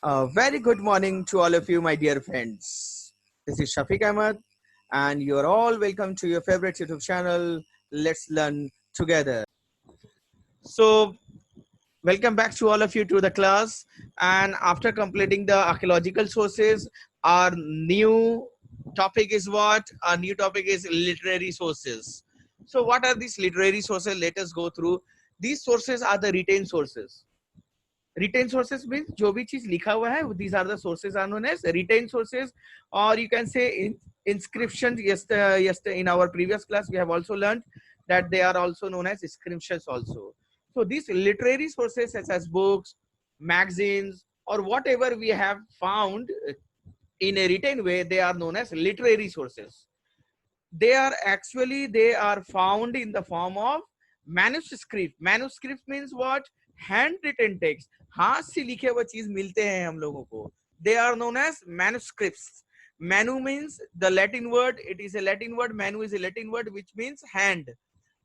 A very good morning to all of you, my dear friends. This is Shafiq Ahmed, and you're all welcome to your favorite YouTube channel, Let's Learn Together. So, welcome back to all of you to the class. And after completing the archaeological sources, our new topic is what? Our new topic is literary sources. So, what are these literary sources? Let us go through. These sources are the retained sources. Retained sources means जो भी चीज लिखा हुआ है, these are the sources are known as retained sources, or you can say inscriptions. Yes, in our previous class we have also learned that they are also known as inscriptions also. So these literary sources such as books, magazines, or whatever we have found in a written way, they are known as literary sources. They are found in the form of manuscript. Manuscript means what? Handwritten text. हाथ से लिखे हुए चीज मिलते हैं हम लोगों को. They are known as manuscripts. Manu means the Latin word. It is a Latin word. Manu is a Latin word which means hand.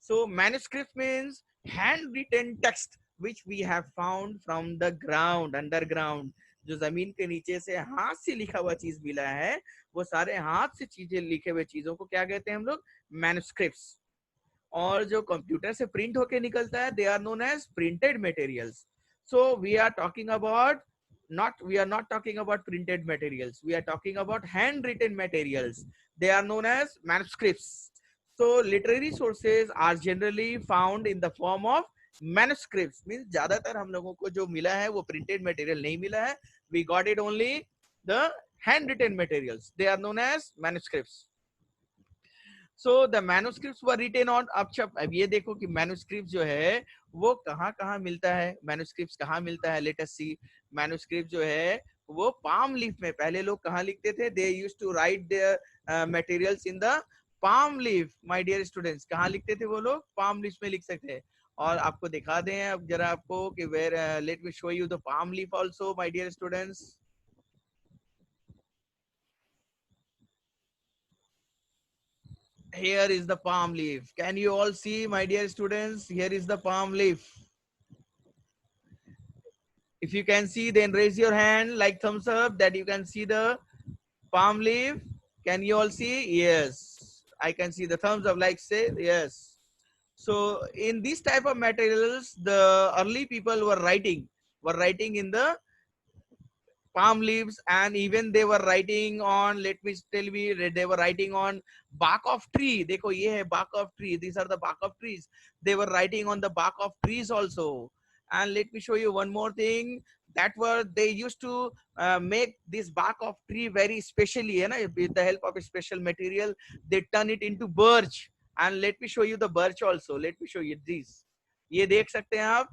So manuscript means handwritten text which we have found from the ground, underground. जो जमीन के नीचे से हाथ से लिखा हुआ चीज मिला है, वो सारे हाथ से चीजें लिखे हुए चीजों को क्या कहते हैं हम लोग? मैन्युस्क्रिप्ट्स. और जो कंप्यूटर से प्रिंट होके निकलता है, they are known as printed materials. So we are talking about we are not talking about printed materials, we are talking about handwritten materials. They are known as manuscripts. So literary sources are generally found in the form of manuscripts. Means ज्यादातर हम लोगों को जो मिला है वो printed material नहीं मिला है. We got it only the handwritten materials. They are known as manuscripts. So the manuscripts were written on. अब ये देखो कि manuscripts जो है वो कहाँ कहाँ मिलता है. manuscripts कहाँ मिलता है? Let us see. manuscripts जो है वो palm leaf में. पहले लोग कहाँ लिखते थे? They used to write their materials in the palm leaf. My dear students, कहाँ लिखते थे वो लोग? palm leaf में लिख सकते हैं. और आपको दिखा दें अब जरा आपको कि where let me show you the palm leaf also, my dear students. Here is the palm leaf. Can you all see, my dear students? Here is the palm leaf. If you can see, then raise your hand like thumbs up that you can see the palm leaf. Can you all see? Yes. I can see the thumbs up, like say yes. So in this type of materials, the early people were writing in the palm leaves, and even they were writing on, let me tell you, they were writing on bark of tree. देखो ये है bark of tree. These are the bark of trees. They were writing on the bark of trees also. And let me show you one more thing. That were they used to make this bark of tree very specially, you know, with the help of a special material. They turn it into birch. And let me show you the birch also. Let me show you this. ये देख सकते हैं आप.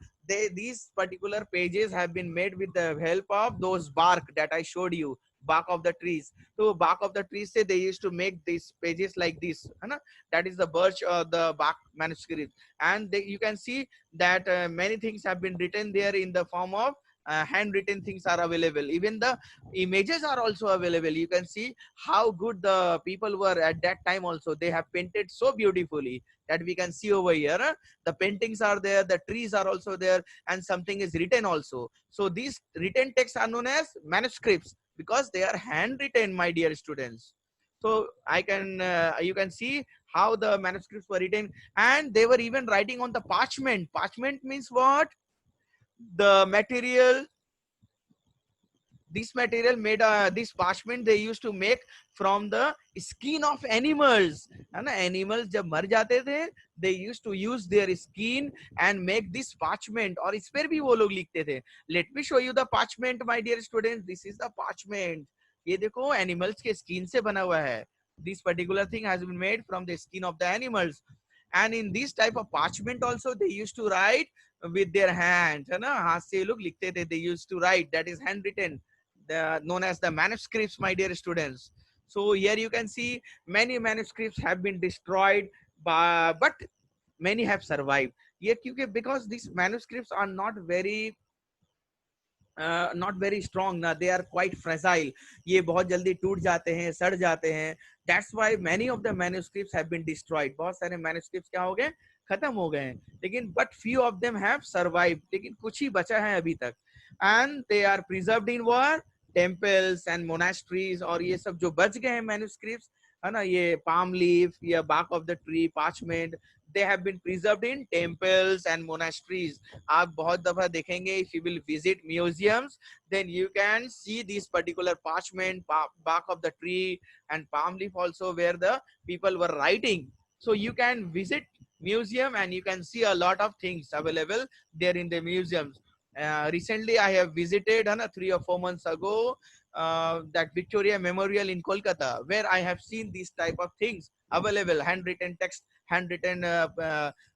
These particular pages have been made with the help of those bark that I showed you, bark of the trees. So bark of the trees say they used to make these pages like this, है ना? That is the birch or the bark manuscript. And you can see that many things have been written there in the form of handwritten things are available. Even the images are also available. You can see how good the people were at that time also. They have painted so beautifully that we can see over here. The paintings are there, the trees are also there, and something is written also. So these written texts are known as manuscripts because they are handwritten, my dear students. So you can see how the manuscripts were written, and they were even writing on the parchment. Parchment means what? The material, this material made this parchment they used to make from the skin of animals, है ना? Animals जब मर जाते थे, they used to use their skin and make this parchment, और इस पर भी वो लोग लिखते थे. Let me show you the parchment, my dear students. This is the parchment. ये देखो animals के skin से बना हुआ है. This particular thing has been made from the skin of the animals. And in this type of parchment also they used to write with their hands, है ना? हाथ से लोग लिखते थे. They used to write. That is handwritten. Known as the manuscripts, my dear students. So here you can see many manuscripts have been destroyed, but many have survived. ये क्योंकि because these manuscripts are not very strong ना, they are quite fragile. ये बहुत जल्दी टूट जाते हैं, सड़ जाते हैं. That's why many of the manuscripts have been destroyed. बहुत सारे manuscripts क्या हो गए? खत्म हो गए हैं. लेकिन but few of them have survived. लेकिन कुछ ही बचा है अभी तक. and they are preserved in what? Temples and monasteries. और ये सब जो बच गए हैं manuscripts है ना, ये palm leaf या bark of the tree, parchment, they have been preserved in temples and monasteries. आप बहुत दफा देखेंगे, if you will visit museums, then you can see this particular parchment, bark of the tree and palm leaf also, where the people were writing. So you can visit museum and you can see a lot of things available there in the museums. Recently I have visited 3 or 4 months ago that Victoria Memorial in Kolkata, where I have seen these type of things available, handwritten text, handwritten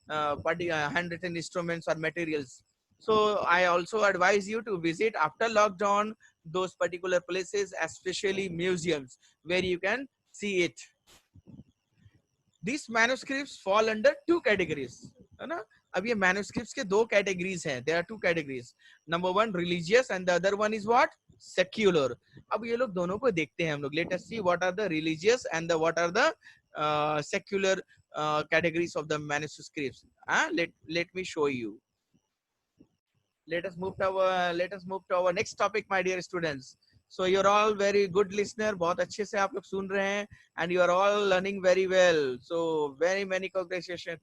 handwritten instruments or materials. So I also advise you to visit after lockdown those particular places, especially museums, where you can see it. These manuscripts fall under 2 categories, है ना. अब ये manuscripts के 2 categories हैं. There are 2 categories. Number 1 religious and the other one is what? Secular. अब ये लोग दोनों को देखते हैं हम लोग. Let us see what are the religious and the what are the secular categories of the manuscripts. Let me show you. Let us move to our next topic, my dear students. So you're all very good listener. बहुत अच्छे से आप लोग सुन रहे हैं, and you are all learning very well. So very many congratulations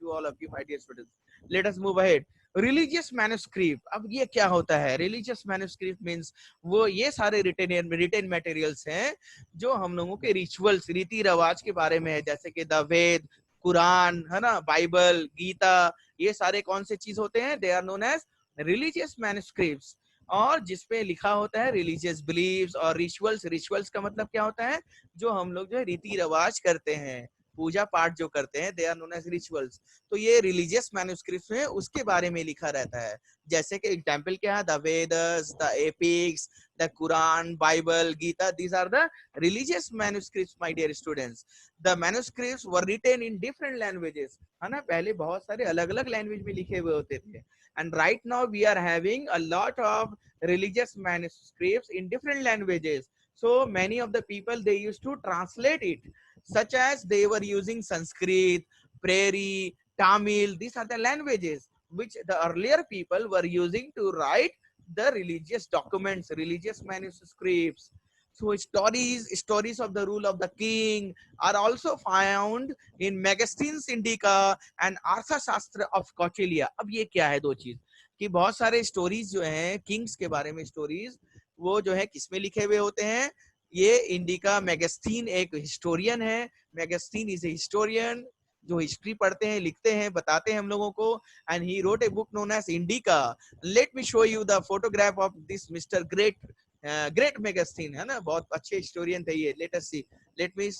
to all of you, my dear students. Let us move ahead. Religious manuscript. अब ये क्या होता है? Religious manuscript means वो ये सारे written materials हैं जो हम लोगों के rituals, रीति रिवाज के बारे में है, जैसे कि द वेद, कुरान, है ना, बाइबल, गीता, ये सारे कौन से चीज होते हैं? They are known as religious manuscripts. और जिसपे लिखा होता है रिलीजियस बिलीव्स और रिचुअल्स. रिचुअल्स का मतलब क्या होता है? जो हम लोग जो है रीति रिवाज करते हैं, पूजा पाठ जो करते हैं, they are known as rituals. तो ये रिलीजियस मैन्युस्क्रिप्ट्स में उसके बारे में लिखा रहता है. जैसे कि एग्जांपल क्या है? The Vedas, the epics, the Quran, Bible, Gita, these are the religious manuscripts, my dear students. The manuscripts were written in different languages, है ना. पहले बहुत सारे अलग अलग लैंग्वेज में लिखे हुए होते थे. And right now we are having a lot of religious manuscripts in different languages. So many of the people, they used to translate it, such as they were using Sanskrit, Prairie, Tamil. These are the languages which the earlier people were using to write the religious documents, religious manuscripts. So stories of the rule of the king are also found in Megasthenes Indica and Arthashastra of Kautilya. अब ये क्या है? 2 चीज कि बहुत सारे stories जो हैं किंग्स के बारे में, स्टोरीज वो जो है किसमें लिखे हुए होते हैं? ये इंडिका, मेगास्थीन एक हिस्टोरियन है. मेगास्थीन इज ए हिस्टोरियन जो हिस्ट्री पढ़ते हैं, लिखते हैं, बताते हैं हम लोगों को. And he wrote a book known as Indica. Let me show you the photograph of this mister great Megasthenes, है ना. बहुत अच्छे हिस्टोरियन थे ये. Let us see. Let me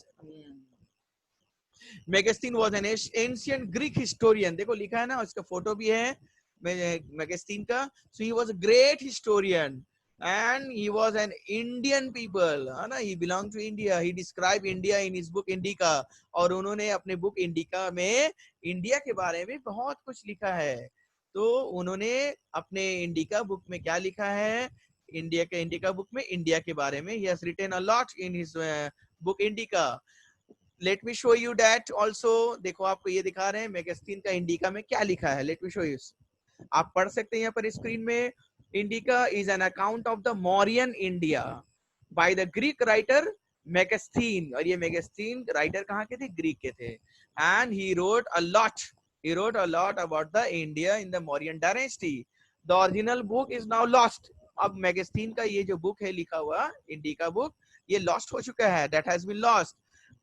Megasthenes was an ancient Greek historian. देखो लिखा है ना, उसका फोटो भी है मेगास्थीन का. So he was a great historian and he was an Indian people, है ना. He belonged to India. He described India in his book Indica. और उन्होंने अपने बुक इंडिका में इंडिया के बारे में बहुत कुछ लिखा है. तो उन्होंने अपने इंडिका बुक में क्या लिखा है? इंडिका बुक में इंडिया के बारे में. He has written a lot in his book Indica. Let me show you that also. देखो आपको ये दिखा रहे हैं मेगास्थीन का इंडिका में क्या लिखा है. Let me show you. आप पढ़ सकते हैं यहाँ पर स्क्रीन में. Indica is an account of the Mauryan India by the Greek writer Megasthenes. और ये मेगास्थीन राइटर कहाँ के थे? ग्रीक के थे. And he wrote a lot about the India in the Mauryan dynasty. The original book is now lost. अब मेगास्थीन का ये जो बुक है लिखा हुआ इंडिका बुक, ये लॉस्ट हो चुका है. That has been lost.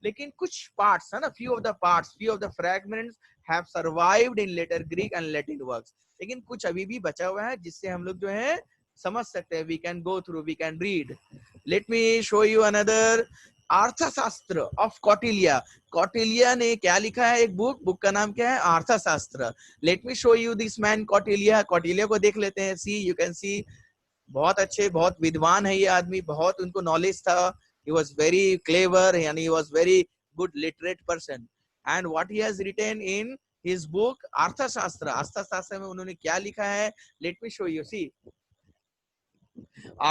लेकिन कुछ पार्ट्स है ना, few of the fragments have survived in later Greek and Latin works. लेकिन कुछ अभी भी बचा हुआ है जिससे हम लोग जो है समझ सकते हैं. We can go through, we can read. Let me show you another. अर्थशास्त्र of Kautilya. कौटिल्य ने क्या लिखा है? एक बुक का नाम क्या है? अर्थशास्त्र. Let me show you this man Kautilya. Kautilya को देख लेते हैं. See, you can see बहुत अच्छे, बहुत विद्वान है ये आदमी. बहुत उनको नॉलेज था. He was very clever and he was very good literate person. And what he has written in his book अर्थशास्त्र. अर्थशास्त्र में उन्होंने क्या लिखा है? Let me show you. See,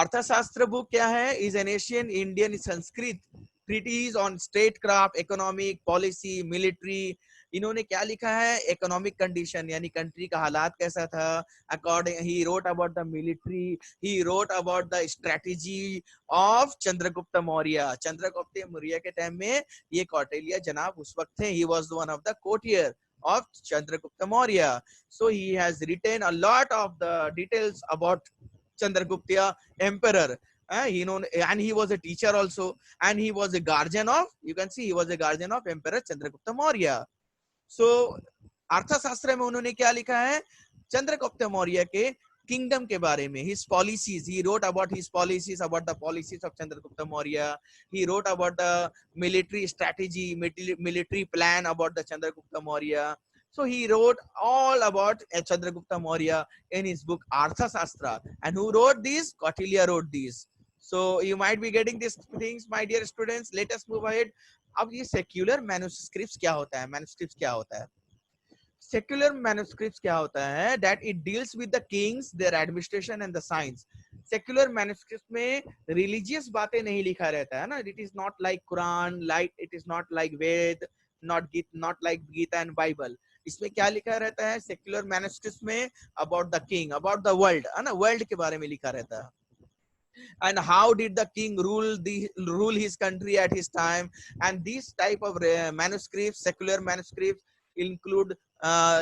अर्थशास्त्र बुक क्या है? Is an Asian Indian Sanskrit treatise on statecraft, economic policy, military इन्होंने क्या लिखा है, इकोनॉमिक कंडीशन यानी कंट्री का हालात कैसा था, according he wrote about the military, he wrote about the strategy of Chandragupta Maurya. Chandragupta Maurya के टाइम में ये कौटिल्य जनाब उस वक्त थे, he was one of the courtier of Chandragupta Maurya. So he has written a lot of the details about Chandragupta emperor. He known, and he was a teacher also, and he was a guardian of, you can see he was a guardian of Emperor Chandragupta Maurya. So अर्थशास्त्र में उन्होंने क्या लिखा है, चंद्रगुप्त मौर्य के kingdom के बारे में, his policies, he wrote about his policies, about the policies of Chandragupta Maurya. He wrote about the military strategy, military plan about the Chandragupta Maurya. So he wrote all about Chandragupta Maurya in his book Arthashastra. And who wrote these? Kautilya wrote these. So you might be getting these things, my dear students. Let us move ahead. अब ये secular manuscripts क्या होता है, manuscripts क्या होता है? Secular manuscripts क्या होता है, that it deals with the kings, their administration and the science. Secular manuscripts में religious बातें नहीं लिखा रहता है ना, it is not like Quran, like it is not like Ved, not like Gita and Bible. इसमें क्या लिखा रहता है secular manuscripts में, about the king, about the world, है ना, world के बारे में लिखा रहता है. And how did the king rule his country at his time, and these type of manuscripts, secular manuscripts include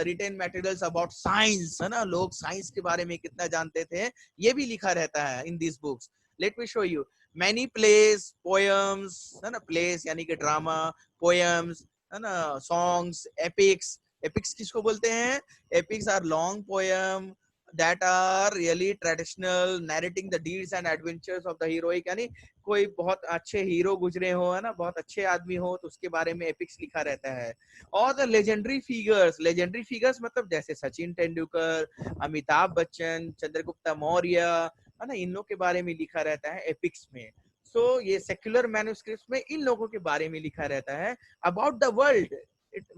written materials about science, है ना, लोग साइंस के बारे में कितना जानते थे, ये भी लिखा रहता है in these books. Let me show you many plays, poems, है ना, plays यानी कि ड्रामा, poems, है ना, songs, epics. Epics किसको बोलते हैं? Epics are long poem that are really traditional, narrating the deeds and adventures of the heroic. यानी कोई बहुत अच्छे हीरो गुजरे हो, है ना, बहुत अच्छे आदमी हो, तो उसके बारे में एपिक्स लिखा रहता है. और द लेजेंडरी फिगर्स मतलब जैसे सचिन तेंदुलकर, अमिताभ बच्चन, चंद्रगुप्त मौर्य, है ना, इन लोगों के बारे में लिखा रहता है एपिक्स में. सो ये सेक्युलर मैन्युस्क्रिप्ट्स में इन लोगों के बारे में लिखा रहता है, about the world.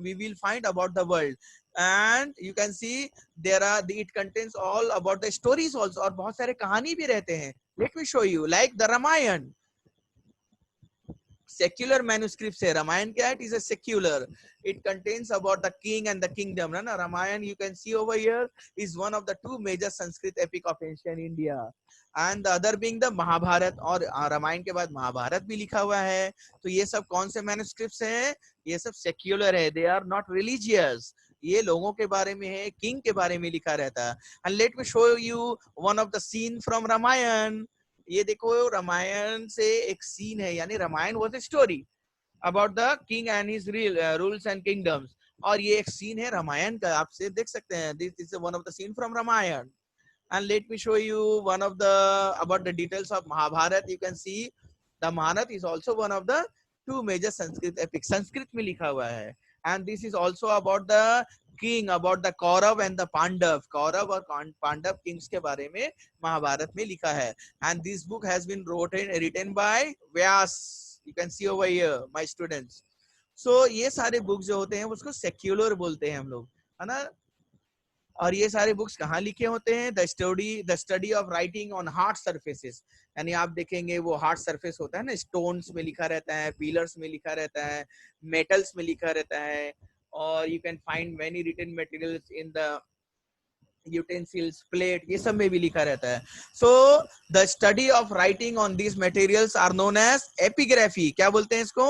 We will find about the world, and you can see it contains all about the stories also, और बहुत सारे कहानी भी रहते हैं. Let me show you, like the Ramayana. Secular manuscripts है. Ramayana क्या है? It is a secular. It contains about the king and the kingdom. ना Ramayana, you can see over here, is one of the two major Sanskrit epic of ancient India. And the other being the Mahabharat. और रामायण के बाद महाभारत भी लिखा हुआ है. तो ये सब कौन से manuscripts हैं? ये सब secular है. They are not religious. ये लोगों के बारे में है, किंग के बारे में लिखा रहता है. And let me show you one of the scene from Ramayana. ये देखो रामायण से एक सीन है, यानी Ramayana was a story about the king and his rules and kingdoms. और ये एक सीन है रामायण का, आप से देख सकते हैं. This is one of the scene from Ramayana. And let me show you one of the about the details of Mahabharata. You can see the Mahabharata is also one of the two major Sanskrit epic. Sanskrit में लिखा हुआ है. And this is also about the king, about the Kaurav and the Pandav. Kaurav और Pandav kings के बारे में महाभारत में लिखा है. And this book has been written by Vyas. You can see over here, my students. So ये सारे books जो होते हैं उसको secular बोलते हैं हम लोग, है ना. और ये सारे बुक्स कहाँ लिखे होते हैं? The study of writing on hard surfaces. यानी आप देखेंगे वो हार्ड सरफेस होता है ना, स्टोन्स में लिखा रहता है, पिलर्स में लिखा रहता है, मेटल्स में लिखा रहता है. और you can find many written materials in the utensils, plate, ये सब में भी लिखा रहता है. So the study of writing on these materials are known as epigraphy. क्या बोलते हैं इसको?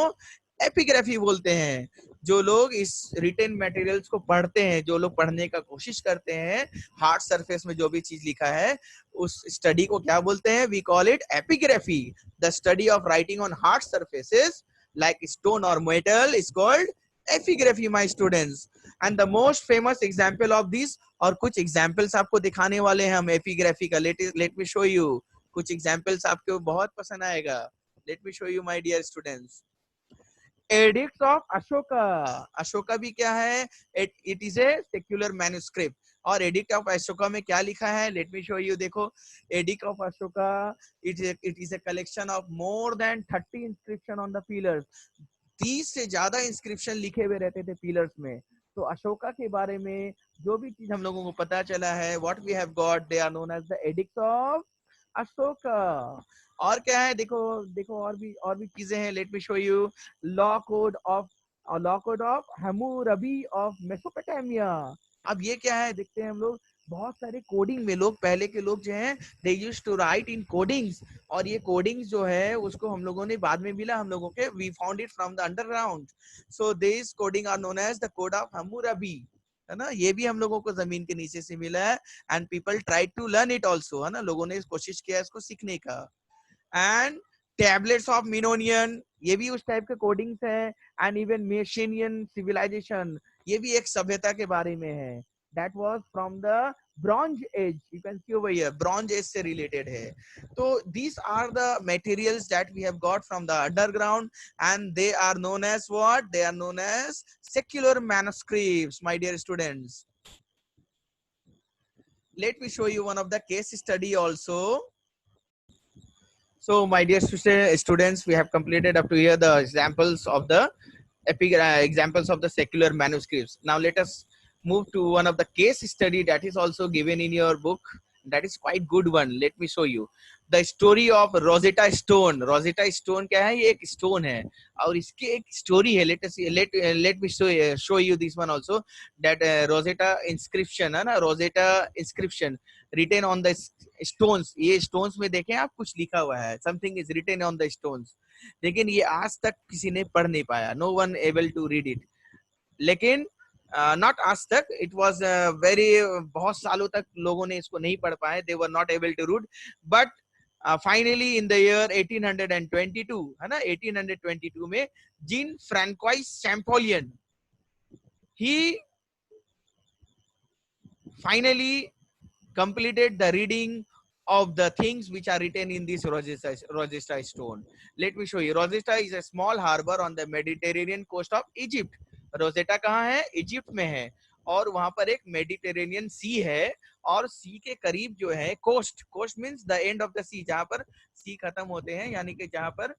एपिग्राफी बोलते हैं. जो लोग इस रिटन मटेरियल्स को पढ़ते हैं, जो लोग पढ़ने का कोशिश करते हैं, हार्ड सरफेस में जो भी चीज लिखा है उस स्टडी को क्या बोलते हैं? We call it epigraphy. The study of writing on hard surfaces like stone और metal is called epigraphy, my students. And the most famous example of this, और कुछ एग्जांपल्स आपको दिखाने वाले हैं हम एपिग्राफी का. लेट मी शो यू कुछ एग्जांपल्स, आपको बहुत पसंद आएगा. Let me show you my dear students. Edict of Ashoka. Ashoka भी क्या है? It is a secular manuscript. और एडिक्ट ऑफ अशोका में क्या लिखा है? Let me show you. देखो, edict of Ashoka it is a collection of more than 30 inscription on the pillars. 30 से ज्यादा इंस्क्रिप्शन लिखे हुए रहते थे पिलर्स में. तो अशोका के बारे में जो भी चीज हम लोगों को पता चला है, what we have got, they are known as the edict of Ashoka. और क्या है? देखो और भी चीजें हैं. Let me show you. Law code of law code of Hammurabi of Mesopotamia. अब ये क्या है देखते हैं हम लोग, बहुत सारे कोडिंग में लोग, पहले के लोग जो हैं they used to write in codings, और ये कोडिंग्स जो है उसको हम लोगों ने बाद में मिला हम लोगों के, we found it from the underground, so this coding are known as the code of Hammurabi, है ना। ये भी हम लोगों को जमीन के नीचे से मिला है, and people try to learn it also, है ना, लोगों ने कोशिश किया इसको सीखने का। एंड टैबलेट्स ऑफ मिनोनियन, ये भी उस टाइप के कोडिंग्स है, एंड इवन मेशिनियन सिविलाइजेशन, ये भी एक सभ्यता के बारे में है, that was from the bronze age, you can see over here, bronze age से रिलेटेड है। तो these are the materials that we have got from the underground, and they are known as what, they are known as secular manuscripts, my dear students. Let me show you one of the case study also. So my dear students, we have completed up to here the examples of the examples of the secular manuscripts. Now let us move to one of the case study that is also given in your book. That is quite good one. Let me show you the story of Rosetta Stone. Rosetta Stone क्या है? ये एक stone है और इसकी एक story है. Let me show you this one also. That Rosetta inscription है ना, Rosetta inscription written on the stones. ये stones में देखें आप, कुछ लिखा हुआ है, something is written on the stones. लेकिन ये आज तक किसी ने पढ़ नहीं पाया. No one able to read it. लेकिन not आज तक, it was very बहुत सालों तक लोगों ने इसको नहीं पढ़ पाए. They were not able to read. But finally in the year 1822, है ना, 1822 में Jean Francois Champollion, he finally completed the reading of the things which are written in this Rosetta Stone. Let me show you. Rosetta is a small harbor on the Mediterranean coast of Egypt. Rosetta कहाँ है? Egypt में है, और वहां पर एक Mediterranean सी है, और सी के करीब जो है coast, coast means the end of the sea, जहां पर सी खत्म होते हैं, यानी कि जहां पर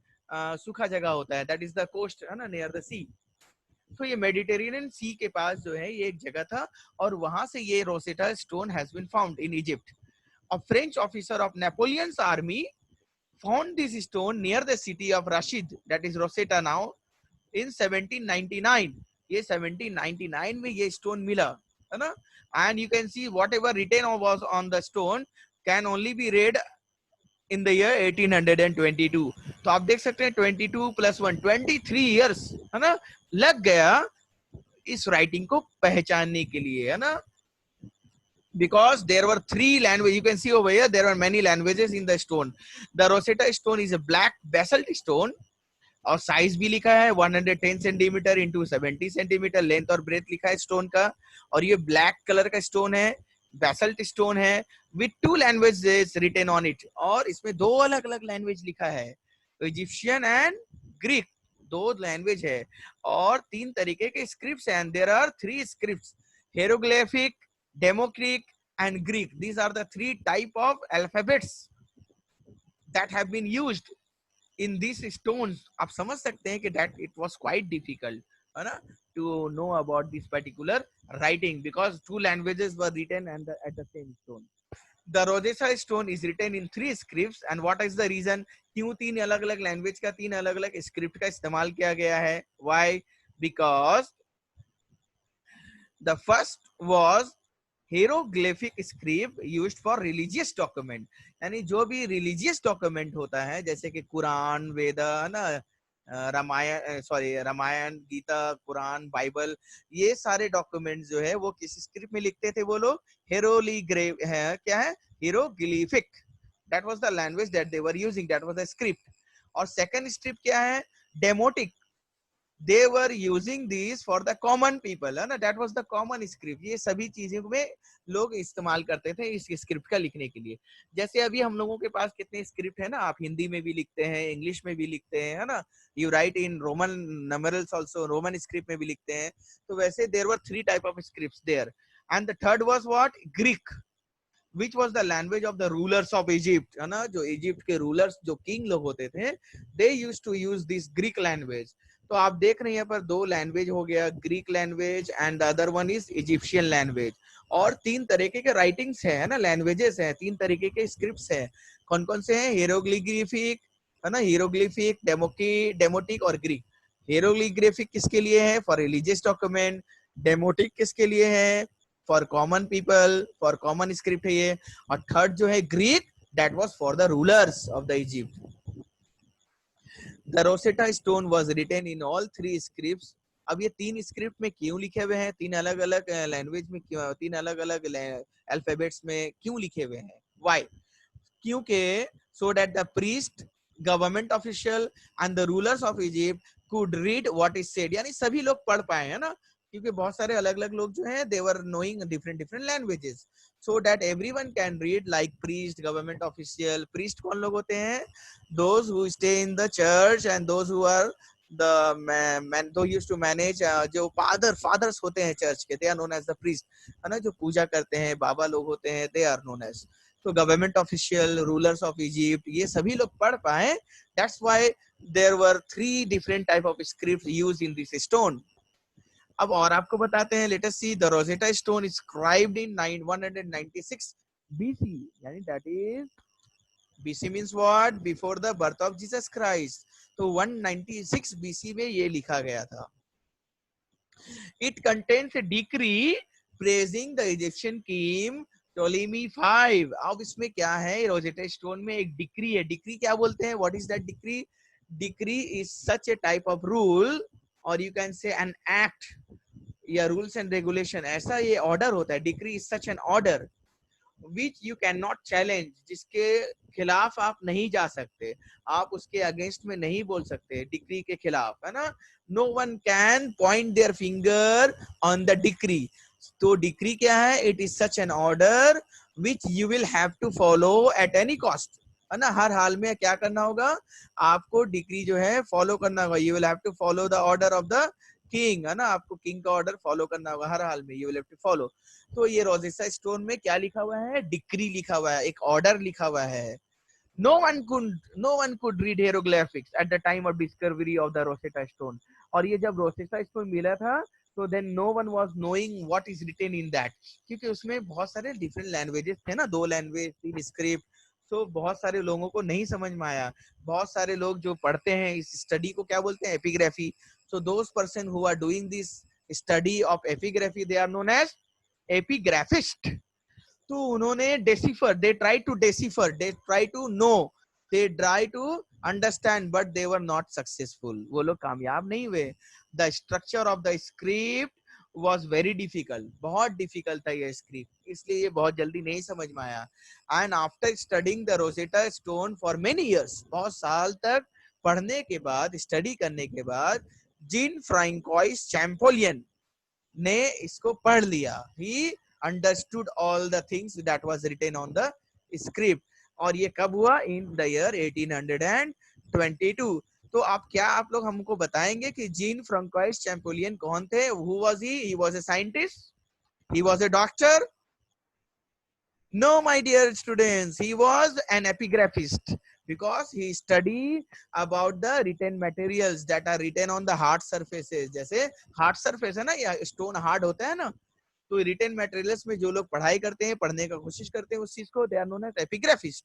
सूखा जगह होता है, दैट इज द कोस्ट, है ना, नियर द सी। तो ये मेडिटेरेनियन सी के पास जो है ये एक जगह था, और वहां से ये Rosetta stone has been found in Egypt. A French officer of Napoleon's army found this stone near the city of Rashid, that is Rosetta now, in 1799. ये 1799 में ये stone मिला, है ना, and you can see whatever written was on the stone can only be read in the year 1822. तो आप देख सकते हैं 22 + 1 23 years, है ना, लग गया इस राइटिंग को पहचानने के लिए, है ना, because there were 3 languages. You can see over here there are many languages in the stone. The Rosetta stone is a black basalt stone, और साइज भी लिखा है 110 सेंटीमीटर इंटू 70 सेंटीमीटर लेंथ और ब्रेथ लिखा है स्टोन का, और ये ब्लैक कलर का स्टोन है, बेसल्ट स्टोन है, with 2 languages written on it, और इसमें 2 अलग अलग लैंग्वेज लिखा है, इजिप्शियन एंड ग्रीक, 2 लैंग्वेज है, और 3 तरीके के स्क्रिप्ट्स हैं, there are 3 scripts, hieroglyphic, demotic and Greek. These are the 3 type of alphabets that have been used in these stones. आप समझ सकते हैं कि that it was quite difficult, है ना, to know about this particular writing, because 2 languages were written and at the same stone. The Rosetta stone is written in 3 scripts, and what is the reason? क्यों 3 अलग अलग language का 3 अलग अलग script का इस्तेमाल किया गया है? Why? Because the first was hieroglyphic script used for religious document, यानी जो भी रिलीजियस डॉक्यूमेंट होता है, जैसे कि कुरान, वेद, है ना, रामायण, गीता, कुरान, बाइबल, ये सारे डॉक्यूमेंट्स जो है वो किस स्क्रिप्ट में लिखते थे वो लोग? हिएरोग्लिफ है, क्या है? Hieroglyphic, that was the language that they were using, that was the script. और सेकंड स्क्रिप्ट क्या है? Demotic, they were using these for the common people, है ना, that was the common script. ये सभी चीजें में लोग इस्तेमाल करते थे इस स्क्रिप्ट का लिखने के लिए। जैसे अभी हम लोगों के पास कितने स्क्रिप्ट है ना, आप हिंदी में भी लिखते हैं, इंग्लिश में भी लिखते हैं, है ना, you right in Roman numerals also, Roman script में भी लिखते हैं। तो वैसे there were 3 type of scripts there, and the third was what? Greek, which was the language of the rulers of Egypt, है ना, जो इजिप्ट के रूलर्स, जो किंग लोग होते थे, they used to use this Greek language. तो आप देख रहे हैं यहाँ पर 2 लैंग्वेज हो गया, Greek language and the other one is Egyptian language, और 3 तरीके के राइटिंग्स है ना, लैंग्वेजेस हैं, 3 तरीके के स्क्रिप्ट्स हैं। कौन कौन से हैं? हिएरोग्लिफिक, है ना, हिएरोग्लिफिक, डेमोटिक और ग्रीक। हेरोग्लिग्राफिक किसके लिए है? For religious document. डेमोटिक किसके लिए है? For common people, for common script है ये। और थर्ड जो है Greek, that was for the rulers of the Egypt. The Rosetta stone was written in all three scripts. अब ये तीन स्क्रिप्ट में क्यों लिखे हुए हैं? तीन अलग अलग लैंग्वेज में क्यों? तीन अलग अलग अल्फाबेट्स में क्यों लिखे हुए हैं? व्हाई? क्योंकि so that the priest, government official and the rulers of Egypt could read what is said, यानी सभी लोग पढ़ पाए, है ना? क्योंकि बहुत सारे अलग अलग लोग जो हैं they were knowing different different languages, so that everyone can read, like priest, government official. priest कौन लोग होते हैं? those who stay in the church and those who are the man those used to manage, जो fathers होते हैं church के, they are known as the priest, है ना? जो पूजा करते हैं बाबा लोग होते हैं, they are known as. तो government official, rulers of Egypt, ये सभी लोग पढ़ पाए. That's why there were three different type of script used in this stone. अब और आपको बताते हैं. Let us see. The Rosetta stone is scribed in 196 BC, यानी that is BC means what? Before the birth of Jesus Christ. तो 196 BC में ये लिखा गया था. It contains a decree praising the Egyptian king Ptolemy 5. अब इसमें क्या है? रोजेटा स्टोन में एक डिक्री है. डिक्री क्या बोलते हैं? What is that decree? Decree is such a type of rule, और you can say an act या रूल्स एंड रेगुलेशन. ऐसा ये ऑर्डर होता है. Decree is such an order which you can not challenge, जिसके खिलाफ आप नहीं जा सकते, आप उसके अगेंस्ट में नहीं बोल सकते डिक्री के खिलाफ, है ना? No one can point their finger on the decree. तो डिक्री क्या है? It is such an order which you will have to follow at any cost, है ना? हर हाल में क्या करना होगा? आपको डिक्री जो है फॉलो करना होगा. You will have to follow the order of the king, है ना? आपको किंग का ऑर्डर फॉलो करना होगा हर हाल में. You will have to follow. तो ये रोजेटा स्टोन में क्या लिखा हुआ है? डिक्री लिखा हुआ है, एक ऑर्डर लिखा हुआ है. no one could read hieroglyphics at the time of discovery of the Rosetta Stone. और ये जब रोसेटा स्टोन मिला था, तो then no one was knowing what is written in that, क्योंकि उसमें बहुत सारे डिफरेंट लैंग्वेजेस थे ना, 2 लैंग्वेज, 3 स्क्रिप्ट. तो बहुत सारे लोगों को नहीं समझ में आया. बहुत सारे लोग जो पढ़ते हैं इस स्टडी को क्या बोलते हैं? Epigraphy. So those person who are doing this study of epigraphy, they are known as epigraphist. तो उन्होंने decipher, they try to decipher, they try to know, they try to understand, but they were not successful. वो लोग कामयाब नहीं हुए. The structure of the script was very difficult. बहुत difficult था ये script, इसलिए ये बहुत जल्दी नहीं समझ में आया. And after studying the Rosetta Stone for many years, बहुत साल तक पढ़ने के बाद, स्टडी करने के बाद, जीन फ्रांकोइस चैंपोलियन ने इसको पढ़ लिया. He understood all the things that was written on the script. और ये कब हुआ? In the year 1822. तो आप लोग हमको बताएंगे कि जीन फ्रांकोइस चैंपोलियन कौन थे? Who was he? He was a scientist? He was a doctor? No, my dear students, he was an epigraphist, because he studied about the written materials that are written on the hard surfaces. जैसे hard surface है ना, या stone hard होता है ना, तो written materials में जो लोग पढ़ाई करते हैं, पढ़ने का कोशिश करते हैं उस चीज को, they are known as epigraphist.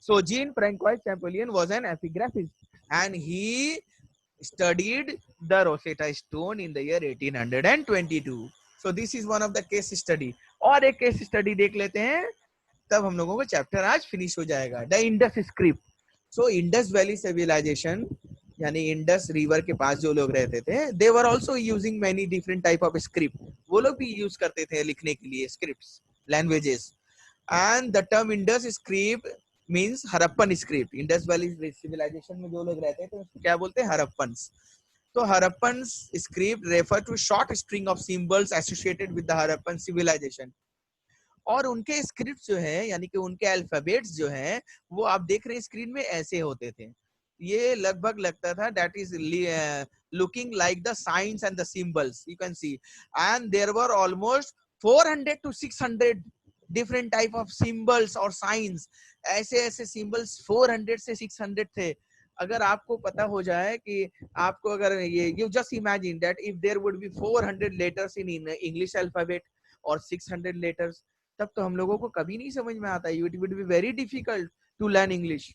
So Jean Francois Champollion was an epigraphist, and he studied the Rosetta Stone in the year 1822. So this is one of the case study. और एक केस स्टडी देख लेते हैं, तब हम लोगों को chapter आज फिनिश हो जाएगा. The Indus script. So Indus valley civilization, यानी इंडस रिवर के पास जो लोग रहते थे, they were also using many different type of script. वो लोग भी यूज करते थे लिखने के लिए scripts, languages. And the term Indus script means Harappan script. Indus valley civilization में जो लोग रहते थे उसको क्या बोलते हैं? हरप्पन्स. तो Harappan script refer to short string of symbols associated with the Harappan civilisation. और उनके स्क्रिप्ट जो है, यानी कि उनके अल्फाबेट्स जो हैं, वो आप देख रहे हैं स्क्रीन में, ऐसे होते थे. ये लगभग लगता था that is looking like the signs and the symbols, you can see. And there were almost 400 to 600 different type of symbols और साइंस. ऐसे ऐसे सिंबल्स 400 से 600 थे. अगर आपको पता हो जाए कि आपको अगर ये, you just imagine that if there would be 400 letters in English alphabet और 600 लेटर्स, तब तो हम लोगों को कभी नहीं समझ में आता. It would be very difficult to learn English.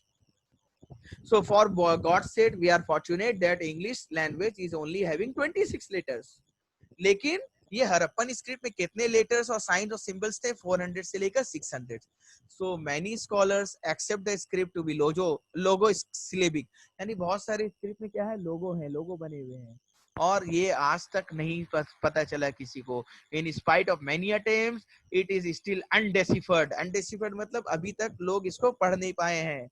So for God's sake, we are fortunate that English language is only having 26 letters. लेकिन ये हरप्पन स्क्रिप्ट में कितने लेटर्स और साइंस और सिंबल्स थे? 400 से लेकर 600. So many scholars accept the script to be logosyllabic, यानी बहुत सारे स्क्रिप्ट में क्या है, लोगो है, लोगो बने हुए हैं, और ये आज तक नहीं पता चला किसी को. In spite of many attempts it is still undeciphered. Undeciphered मतलब अभी तक लोग इसको पढ़ नहीं पाए हैं,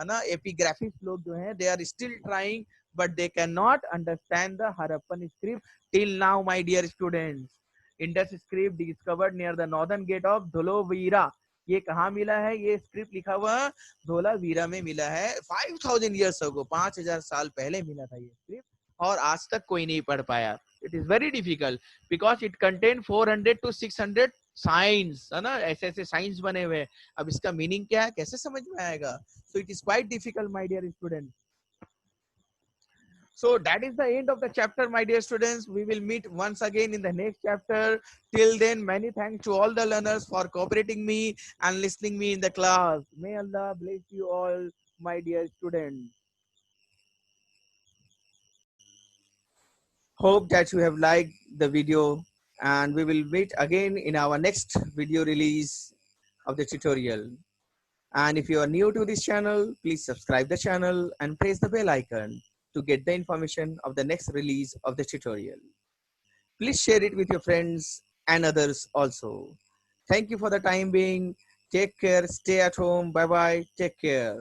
है ना. एपिग्राफिस्ट लोग जो हैं, they are still trying, but they cannot understand the Harappan script till now, my dear students. Indus script discovered near the northern gate of Dholavira. ये कहाँ मिला है? ये स्क्रिप्ट लिखा हुआ धोलावीरा में मिला है. 5000 years ago, 5000 साल पहले मिला था ये स्क्रिप्ट, और आज तक कोई नहीं पढ़ पाया. It is very difficult because it contain 400 to 600 science, है ना. ऐसे ऐसे साइंस बने हुए. अब इसका मीनिंग क्या है, कैसे समझ में आएगा? So it is quite difficult, my dear student. So that is the end of the chapter, my dear students. We will meet once again in the next chapter. Till then, many thanks to all the learners for cooperating me and listening me in the class. May Allah bless you all, my dear students. Hope that you have liked the video, and we will meet again in our next video release of the tutorial. And if you are new to this channel, please subscribe the channel and press the bell icon to get the information of the next release of the tutorial. Please share it with your friends and others also. Thank you for the time being. Take care. Stay at home. Bye bye. Take care.